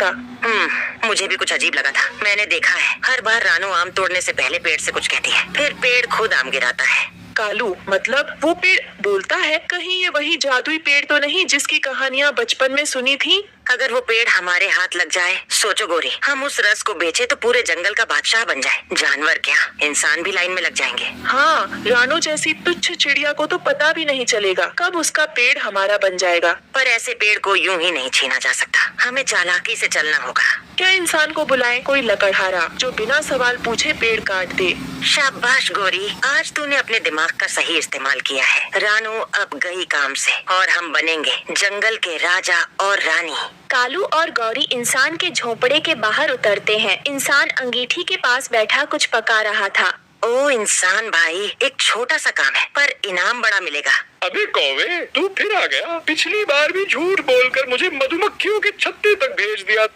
आता। मुझे भी कुछ अजीब लगा था। मैंने देखा है हर बार रानू आम तोड़ने से पहले पेड़ से कुछ कहती है, फिर पेड़ खुद आम गिराता है। कालू, मतलब वो पेड़ बोलता है? कहीं ये वही जादुई पेड़ तो नहीं जिसकी कहानियाँ बचपन में सुनी थी? अगर वो पेड़ हमारे हाथ लग जाए, सोचो गोरी, हम उस रस को बेचे तो पूरे जंगल का बादशाह बन जाए। जानवर क्या, इंसान भी लाइन में लग जाएंगे। हाँ, रानू जैसी तुच्छ चिड़िया को तो पता भी नहीं चलेगा कब उसका पेड़ हमारा बन जाएगा। पर ऐसे पेड़ को यूं ही नहीं छीना जा सकता, हमें चालाकी से चलना होगा। क्या इंसान को बुलाएं कोई लकड़हारा जो बिना सवाल पूछे पेड़ काट दे? शाबाश गोरी, आज तूने अपने दिमाग का सही इस्तेमाल किया है। रानू अब गई काम से और हम बनेंगे जंगल के राजा और रानी। कालू और गौरी इंसान के झोंपड़े के बाहर उतरते हैं। इंसान अंगीठी के पास बैठा कुछ पका रहा था। ओ इंसान भाई, एक छोटा सा काम है पर इनाम बड़ा मिलेगा। अबे कौवे, तू फिर आ गया। पिछली बार भी झूठ बोलकर मुझे मधुमक्खियों के छत्ते तक भेज दिया।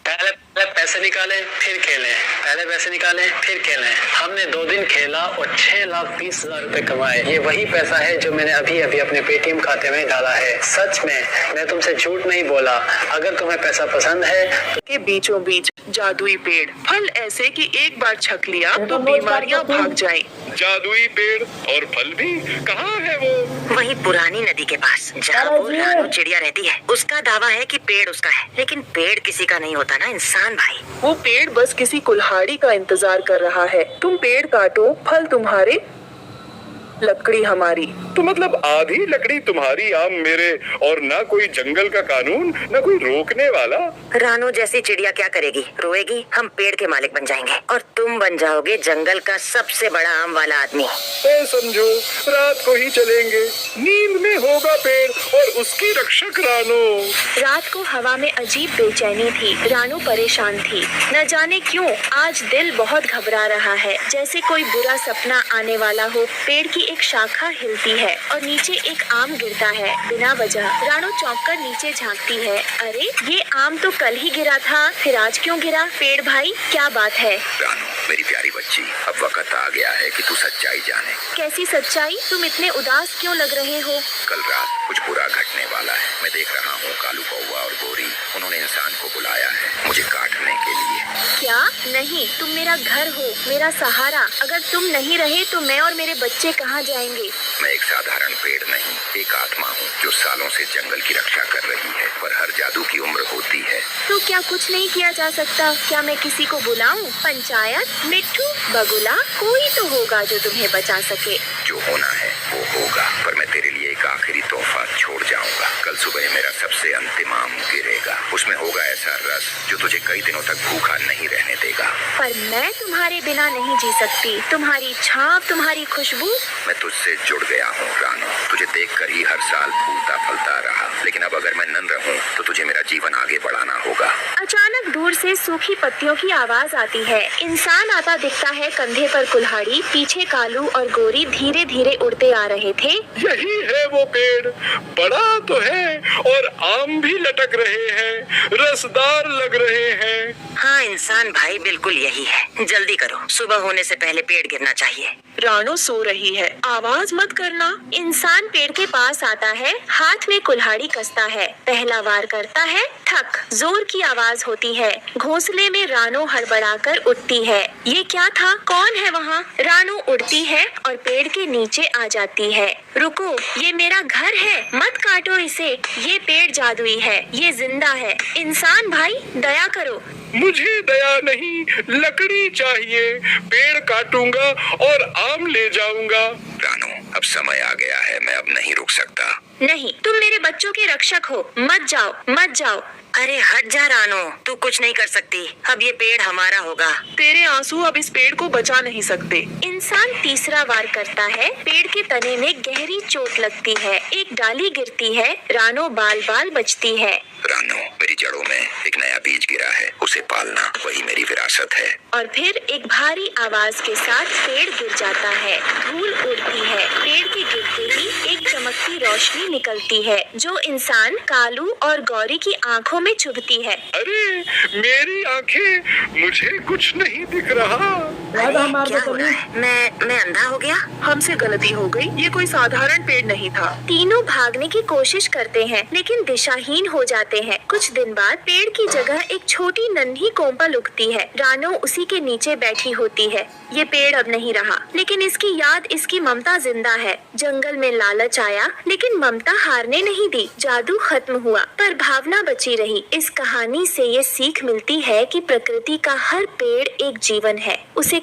पहले पैसे निकाले फिर खेलें, पहले पैसे निकाले फिर खेलें। हमने 2 दिन खेला और 6,20,000 रुपए कमाए। ये वही पैसा है जो मैंने अभी अभी अपने पेटीएम खाते में डाला है। सच में, मैं तुमसे झूठ नहीं बोला। अगर तुम्हें पैसा पसंद है तो के बीचों बीच जादुई पेड़, फल ऐसे कि एक बार छक लिया तो बीमारियां भाग जाएं। जादुई पेड़ और फल भी? कहाँ है वो? वही पुरानी नदी के पास जहाँ वो रानू चिड़िया रहती है। उसका दावा है कि पेड़ उसका है, लेकिन पेड़ किसी का नहीं होता ना इंसान भाई। वो पेड़ बस किसी कुल्हाड़ी का इंतजार कर रहा है। तुम पेड़ काटो, फल तुम्हारे, लकड़ी हमारी। तो मतलब आधी लकड़ी तुम्हारी, आम मेरे, और ना कोई जंगल का कानून, ना कोई रोकने वाला। रानू जैसी चिड़िया क्या करेगी, रोएगी। हम पेड़ के मालिक बन जाएंगे और तुम बन जाओगे जंगल का सबसे बड़ा आम वाला आदमी। समझो, रात को ही चलेंगे, नींद में होगा पेड़ और उसकी रक्षक रानू। रात को हवा में अजीब बेचैनी थी। रानू परेशान थी, न जाने क्यों आज दिल बहुत घबरा रहा है, जैसे कोई बुरा सपना आने वाला हो। पेड़ की एक शाखा हिलती है और नीचे एक आम गिरता है बिना वजह। रानू चौंक कर नीचे झांकती है। अरे, ये आम तो कल ही गिरा था, फिर आज क्यों गिरा? पेड़ भाई, क्या बात है? रानू मेरी प्यारी बच्ची, अब वक्त आ गया है कि तू सच्चाई जाने। कैसी सच्चाई? तुम इतने उदास क्यों लग रहे हो? कल रात कुछ बुरा घटने वाला है। मैं देख रहा हूँ कालू कौवा और गोरी, उन्होंने इंसान को बुलाया है मुझे काटने के लिए। क्या? नहीं, तुम मेरा घर हो, मेरा सहारा। अगर तुम नहीं रहे तो मैं और मेरे बच्चे कहाँ जाएंगे? मैं एक साधारण पेड़ नहीं, एक आत्मा हूँ जो सालों से जंगल की रक्षा कर रही है, पर हर जादू की उम्र होती है। तो क्या कुछ नहीं किया जा सकता? क्या मैं किसी को बुलाऊं? पंचायत, मिट्टू, बगुला, कोई तो होगा जो तुम्हें बचा सके। जो होना है वो होगा, पर मैं तेरे लिए एक आखिरी तोहफा छोड़ जाऊंगा। कल सुबह मेरा सबसे अंतिम आम गिरेगा, उसमें होगा ऐसा रस जो तुझे कई दिनों तक भूखा नहीं रहने देगा। पर मैं तुम्हारे बिना नहीं जी सकती। तुम्हारी छाप, तुम्हारी खुशबू। मैं तुझसे जुड़ गया हूँ रानू, तुझे देखकर ही हर साल फूलता फलता रहा, लेकिन अब अगर मैं नन रहूँ तो तुझे मेरा जीवन आगे बढ़ाना होगा। अचानक दूर से सूखी पत्तियों की आवाज आती है। इंसान आता दिखता है, कंधे पर कुल्हाड़ी। पीछे कालू और गोरी धीरे धीरे उड़ते आ रहे थे। यही है वो पेड़, बड़ा तो है और आम भी लटक रहे हैं, रसदार लग रहे हैं। हाँ इंसान भाई, बिल्कुल यही है। जल्दी करो, सुबह होने से पहले पेड़ गिरना चाहिए। रानू सो रही है, आवाज मत करना। इंसान पेड़ के पास आता है, हाथ में कुल्हाड़ी कसता है, पहला वार करता है, ठक, जोर की आवाज होती है। घोंसले में रानू हड़बड़ाकर उठती है। ये क्या था? कौन है वहाँ? रानू उड़ती है और पेड़ के नीचे आ जाती है। रुको, ये मेरा घर है, मत काटो इसे। ये पेड़ जादुई है, ये जिंदा है। इंसान भाई, दया करो। मुझे दया नहीं, लकड़ी चाहिए। पेड़ काटूंगा और आम ले जाऊंगा। रानू, अब समय आ गया है, मैं अब नहीं रुक सकता। नहीं, तुम मेरे बच्चों के रक्षक हो, मत जाओ, मत जाओ। अरे हट जा रानू, तू कुछ नहीं कर सकती। अब ये पेड़ हमारा होगा। तेरे आंसू अब इस पेड़ को बचा नहीं सकते। इंसान तीसरा वार करता है, पेड़ के तने में गहरी चोट लगती है, एक डाली गिरती है। रानू बाल बाल बचती है। रानू, मेरी जड़ों में एक नया बीज गिरा है, उसे पालना वही मेरी विरासत है। और फिर एक भारी आवाज के साथ पेड़ गिर जाता है, धूल उड़ती है। पेड़ के गिरते ही एक चमकती रोशनी निकलती है जो इंसान, कालू और गौरी की आंखों में चुभती है। अरे मेरी आंखें, मुझे कुछ नहीं दिख रहा। अरे, क्या हो रहा है? मैं अंधा हो गया? हमसे गलती हो गई, ये कोई साधारण पेड़ नहीं था। तीनों भागने की कोशिश करते हैं लेकिन दिशाहीन हो जाते हैं। कुछ दिन बाद पेड़ की जगह एक छोटी नन्ही कोम्पल उगती है। रानो उसी के नीचे बैठी होती है। ये पेड़ अब नहीं रहा, लेकिन इसकी याद, इसकी ममता जिंदा है। जंगल में लालच आया लेकिन ममता हारने नहीं दी। जादू खत्म हुआ पर भावना बची रही। इस कहानी से ये सीख मिलती है कि प्रकृति का हर पेड़ एक जीवन है। उसे